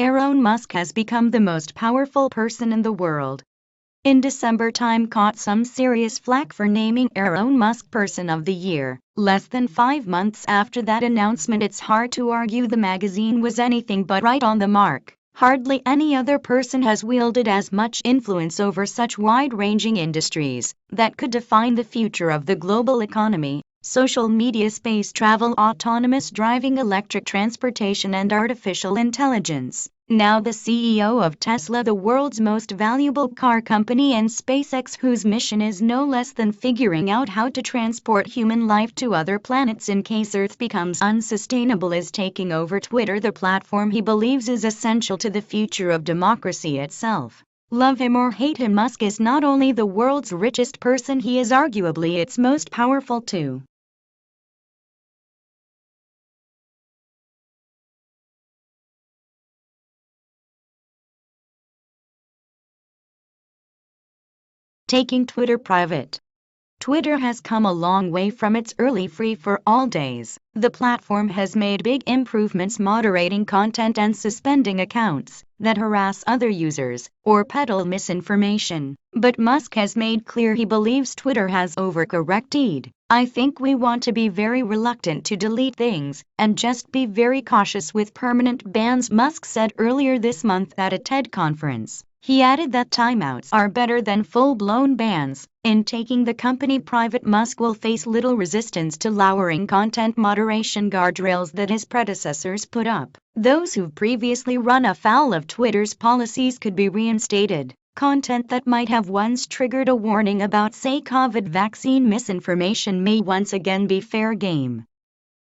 Elon Musk has become the most powerful person in the world. In December, Time caught some serious flack for naming Elon Musk Person of the Year. Less than 5 months after that announcement, it's hard to argue the magazine was anything but right on the mark. Hardly any other person has wielded as much influence over such wide-ranging industries that could define the future of the global economy: social media, space travel, autonomous driving, electric transportation, and artificial intelligence. Now the CEO of Tesla, the world's most valuable car company, and SpaceX, whose mission is no less than figuring out how to transport human life to other planets in case Earth becomes unsustainable, is taking over Twitter, the platform he believes is essential to the future of democracy itself. Love him or hate him, Musk is not only the world's richest person, he is arguably its most powerful too. Taking Twitter private. Twitter has come a long way from its early free-for-all days. The platform has made big improvements, moderating content and suspending accounts that harass other users or peddle misinformation. But Musk has made clear he believes Twitter has overcorrected. "I think we want to be very reluctant to delete things and just be very cautious with permanent bans," Musk said earlier this month at a TED conference. He added that timeouts are better than full-blown bans. In taking the company private, Musk will face little resistance to lowering content moderation guardrails that his predecessors put up. Those who've previously run afoul of Twitter's policies could be reinstated. Content that might have once triggered a warning about, say, COVID vaccine misinformation may once again be fair game.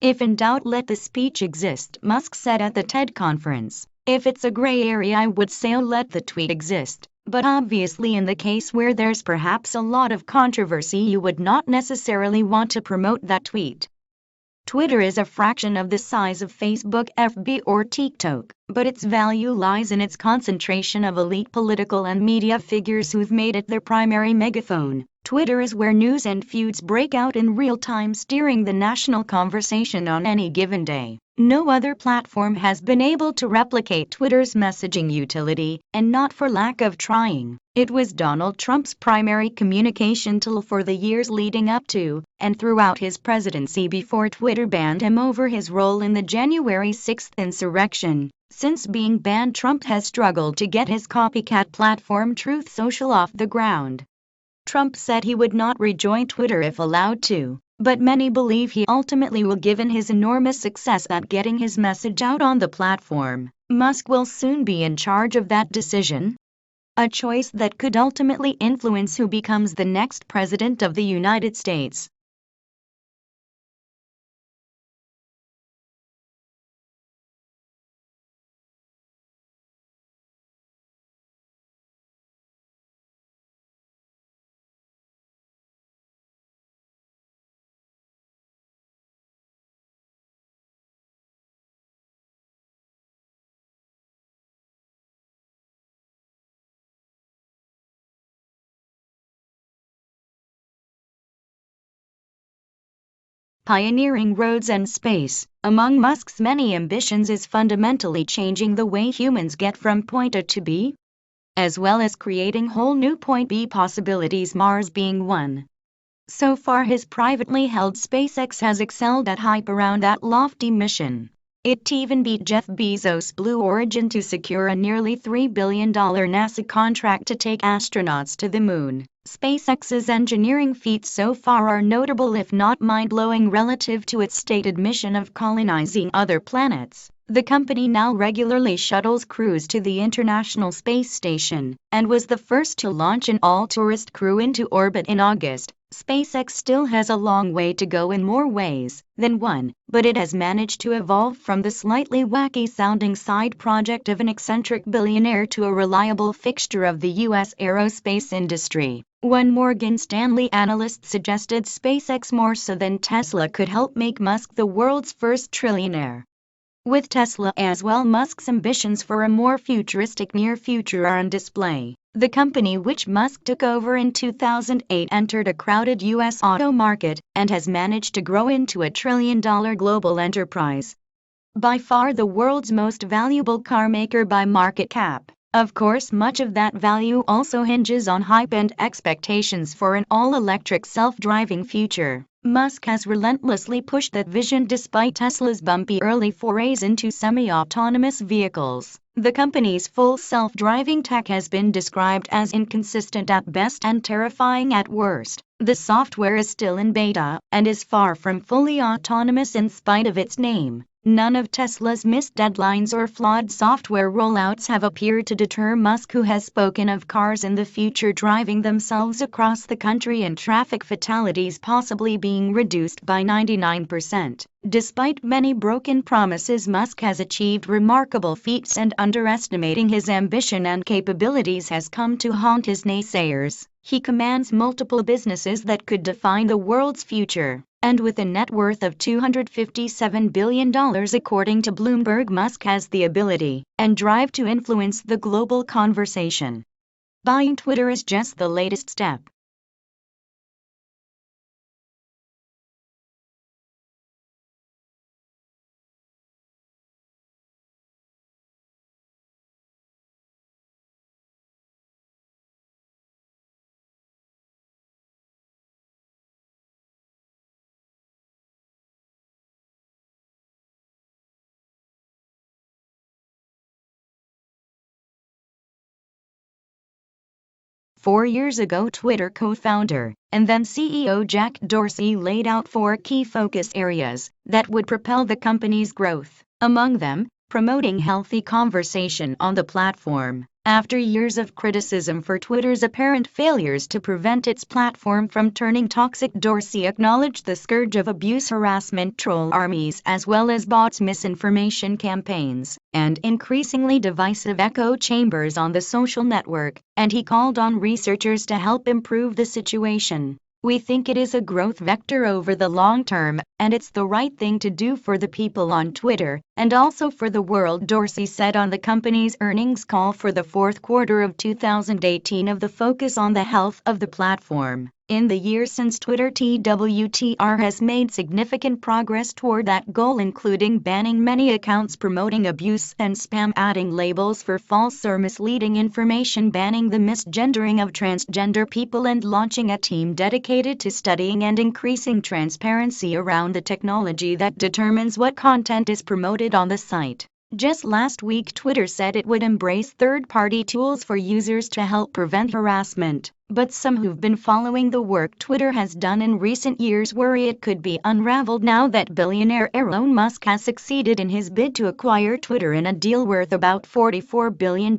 "If in doubt, let the speech exist," Musk said at the TED conference. "If it's a gray area, I would say let the tweet exist. But obviously, in the case where there's perhaps a lot of controversy, you would not necessarily want to promote that tweet." Twitter is a fraction of the size of Facebook, FB, or TikTok, but its value lies in its concentration of elite political and media figures who've made it their primary megaphone. Twitter is where news and feuds break out in real time, steering the national conversation on any given day. No other platform has been able to replicate Twitter's messaging utility, and not for lack of trying. It was Donald Trump's primary communication tool for the years leading up to and throughout his presidency before Twitter banned him over his role in the January 6th insurrection. Since being banned, Trump has struggled to get his copycat platform Truth Social off the ground. Trump said he would not rejoin Twitter if allowed to, but many believe he ultimately will, given his enormous success at getting his message out on the platform. Musk will soon be in charge of that decision, a choice that could ultimately influence who becomes the next president of the United States. Pioneering roads and space. Among Musk's many ambitions is fundamentally changing the way humans get from point A to B, as well as creating whole new point B possibilities, Mars being one. So far, his privately held SpaceX has excelled at hype around that lofty mission. It even beat Jeff Bezos' Blue Origin to secure a nearly $3 billion NASA contract to take astronauts to the moon. SpaceX's engineering feats so far are notable, if not mind-blowing, relative to its stated mission of colonizing other planets. The company now regularly shuttles crews to the International Space Station, and was the first to launch an all-tourist crew into orbit in August. SpaceX still has a long way to go in more ways than one, but it has managed to evolve from the slightly wacky-sounding side project of an eccentric billionaire to a reliable fixture of the U.S. aerospace industry. One Morgan Stanley analyst suggested SpaceX, more so than Tesla, could help make Musk the world's first trillionaire. With Tesla as well, Musk's ambitions for a more futuristic near future are on display. The company, which Musk took over in 2008, entered a crowded U.S. auto market and has managed to grow into a $1 trillion global enterprise. by far the world's most valuable car maker by market cap. Of course, much of that value also hinges on hype and expectations for an all-electric self-driving future. Musk has relentlessly pushed that vision despite Tesla's bumpy early forays into semi-autonomous vehicles. The company's full self-driving tech has been described as inconsistent at best and terrifying at worst. The software is still in beta and is far from fully autonomous in spite of its name. None of Tesla's missed deadlines or flawed software rollouts have appeared to deter Musk, who has spoken of cars in the future driving themselves across the country and traffic fatalities possibly being reduced by 99%. Despite many broken promises, Musk has achieved remarkable feats, and underestimating his ambition and capabilities has come to haunt his naysayers. He commands multiple businesses that could define the world's future. And with a net worth of $257 billion according to Bloomberg, Musk has the ability and drive to influence the global conversation. Buying Twitter is just the latest step. Four years ago, Twitter co-founder and then CEO Jack Dorsey laid out four key focus areas that would propel the company's growth. Among them, promoting healthy conversation on the platform. After years of criticism for Twitter's apparent failures to prevent its platform from turning toxic, Dorsey acknowledged the scourge of abuse, harassment, troll armies, as well as bots, misinformation campaigns, and increasingly divisive echo chambers on the social network, and he called on researchers to help improve the situation. We think it is a growth vector over the long term, and it's the right thing to do for the people on Twitter, and also for the world, Dorsey said on the company's earnings call for the fourth quarter of 2018 of the focus on the health of the platform. In the years since Twitter, TWTR has made significant progress toward that goal, including banning many accounts promoting abuse and spam, adding labels for false or misleading information, banning the misgendering of transgender people, and launching a team dedicated to studying and increasing transparency around the technology that determines what content is promoted on the site. Just last week, Twitter said it would embrace third-party tools for users to help prevent harassment. But some who've been following the work Twitter has done in recent years worry it could be unraveled now that billionaire Elon Musk has succeeded in his bid to acquire Twitter in a deal worth about $44 billion.